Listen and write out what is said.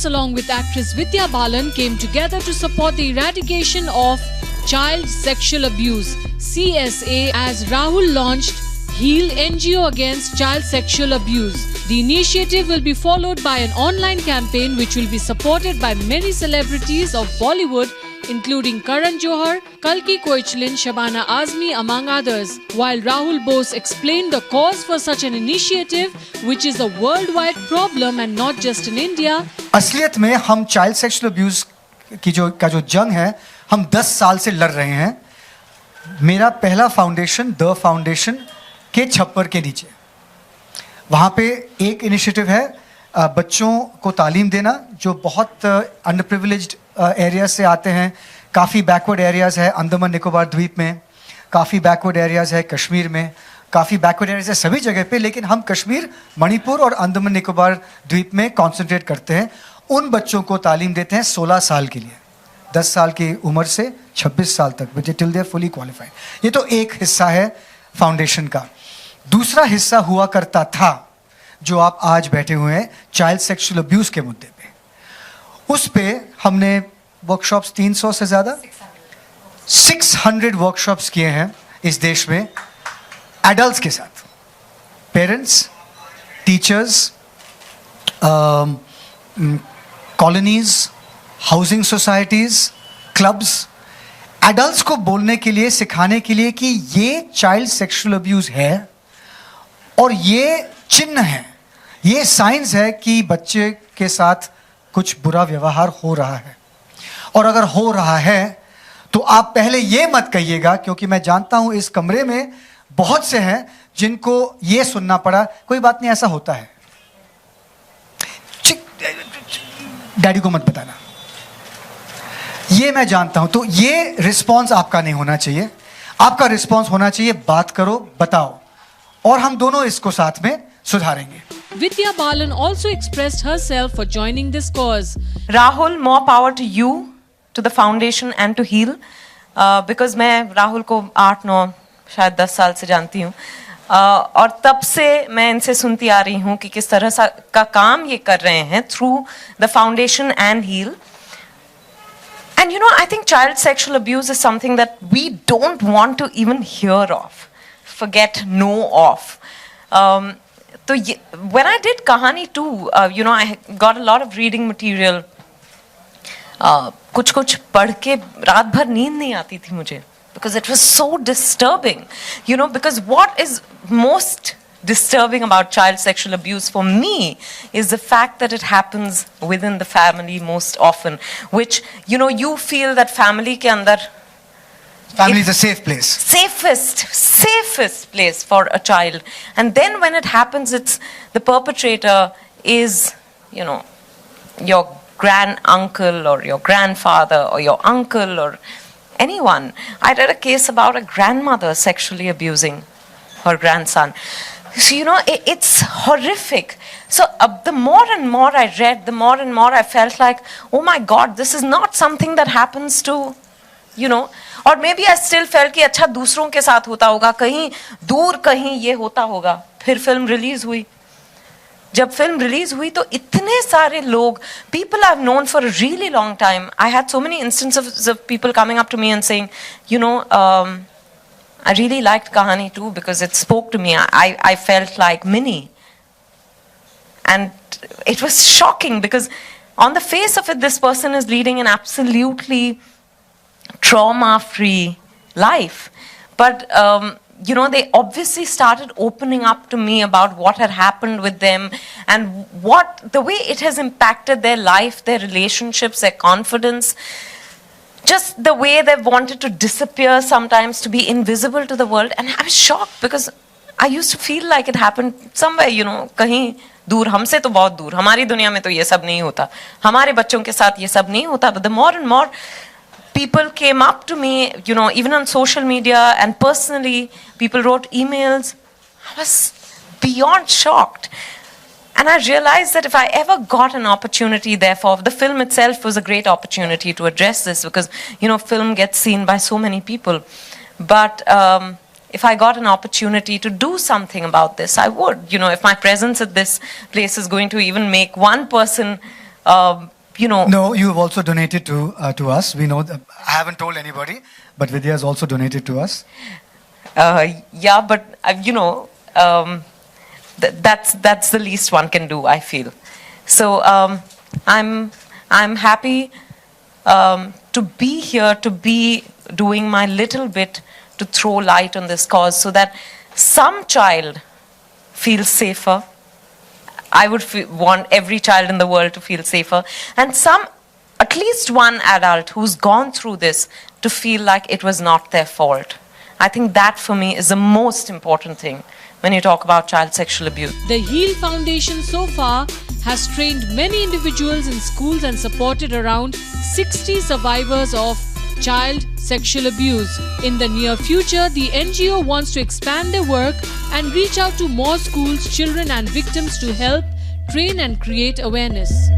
NGOs along with actress Vidya Balan came together to support the eradication of child sexual abuse (CSA) as Rahul launched HEAL NGO against child sexual abuse. The initiative will be followed by an online campaign which will be supported by many celebrities of Bollywood including Karan Johar, Kalki Koechlin, Shabana Azmi among others. While Rahul Bose explained the cause for such an initiative which is a worldwide problem and not just in India. असलियत में हम child sexual abuse की जो जंग है हम 10 साल से लड़ रहे हैं. मेरा पहला फाउंडेशन द फाउंडेशन के छप्पर के नीचे, वहाँ पे एक इनिशिएटिव है बच्चों को तालीम देना जो बहुत अंडर प्रिविलेज्ड एरिया से आते हैं. काफ़ी बैकवर्ड एरियाज़ है अंडमान निकोबार द्वीप में, काफ़ी बैकवर्ड एरियाज़ है कश्मीर में, काफ़ी बैकवर्ड एरियाज़ है सभी जगह पे, लेकिन हम कश्मीर, मणिपुर और अंडमान निकोबार द्वीप में कॉन्सेंट्रेट करते हैं. उन बच्चों को तालीम देते हैं 16 साल के लिए, 10 साल की उम्र से 26 साल तक, बच्चे टिल देयर फुली क्वालिफाइड. ये तो एक हिस्सा है फाउंडेशन का. दूसरा हिस्सा हुआ करता था जो आप आज बैठे हुए हैं चाइल्ड सेक्सुअल अब्यूज के मुद्दे पे. उस पे हमने वर्कशॉप्स 300 से ज़्यादा 600 वर्कशॉप्स किए हैं इस देश में एडल्ट्स के साथ, parents, teachers, colonies, housing societies, clubs, adults को बोलने के लिए, सिखाने के लिए कि ये चाइल्ड सेक्सुअल अब्यूज़ है और ये चिन्ह है, ये साइंस है कि बच्चे के साथ कुछ बुरा व्यवहार हो रहा है. और अगर हो रहा है तो आप पहले ये मत कहिएगा, क्योंकि मैं जानता हूं इस कमरे में बहुत से हैं जिनको ये सुनना पड़ा, कोई बात नहीं ऐसा होता है, डैडी को मत बताना. ये मैं जानता हूं. तो ये रिस्पॉन्स आपका नहीं होना चाहिए. आपका रिस्पॉन्स होना चाहिए बात करो, बताओ, और हम दोनों इसको साथ में सुधारेंगे. Vidya Balan also expressed herself for joining this cause. Rahul, more power to you, to the foundation and to HEAL, because मैं राहुल को 8-9 शायद 10 साल से जानती हूँ, और तब से मैं इनसे सुनती आ रही हूँ कि किस तरह का काम ये कर रहे हैं through the foundation and HEAL. And you know, I think child sexual abuse is something that we don't want to even hear of, forget, know of. So when I did Kahani 2, you know, I got a lot of reading material. कुछ पढ़ के रात भर नींद नहीं आती थी मुझे, because it was so disturbing. You know, because what is most disturbing about child sexual abuse for me is the fact that it happens within the family most often, which, you know, you feel that family ke andar family is a safe place, safest place for a child. And then when it happens, it's the perpetrator is, you know, your grand uncle or your grandfather or your uncle or anyone. I read a case about a grandmother sexually abusing her grandson. So, you know, it's horrific. So the more and more I read, the more and more I felt like, oh my God, this is not something that happens to, you know. और maybe I still felt कि अच्छा दूसरों के साथ होता होगा, कहीं दूर कहीं ये होता होगा. फिर फिल्म रिलीज हुई. जब फिल्म रिलीज हुई तो इतने सारे लोग, people I've known for a really long time, I had so many instances of people coming up to me and saying, you know, I really liked Kahani 2 because it spoke to me. I felt like Minnie. And it was shocking because on the face of it, this person is leading an absolutely trauma-free life. But, you know, they obviously started opening up to me about what had happened with them and the way it has impacted their life, their relationships, their confidence. Just the way they've wanted to disappear sometimes, to be invisible to the world. And I was shocked because I used to feel like it happened somewhere, you know, कहीं दूर, हमसे तो बहुत दूर. हमारी दुनिया में तो ये सब नहीं होता. हमारे बच्चों के साथ ये सब नहीं होता. But the more and more people came up to me, you know, even on social media and personally, people wrote emails. I was beyond shocked. And I realized that if I ever got an opportunity, therefore, the film itself was a great opportunity to address this because, you know, film gets seen by so many people. But if I got an opportunity to do something about this, I would. You know, if my presence at this place is going to even make one person No, you have also donated to us. We know that. I haven't told anybody, but Vidya has also donated to us. Yeah, but that's the least one can do, I feel. So I'm happy to be here, to be doing my little bit to throw light on this cause, so that some child feels safer. I would want every child in the world to feel safer, and at least one adult who's gone through this to feel like it was not their fault. I think that for me is the most important thing when you talk about child sexual abuse. The HEAL Foundation so far has trained many individuals in schools and supported around 60 survivors of child sexual abuse. In the near future, the NGO wants to expand their work and reach out to more schools, children and victims to help train and create awareness.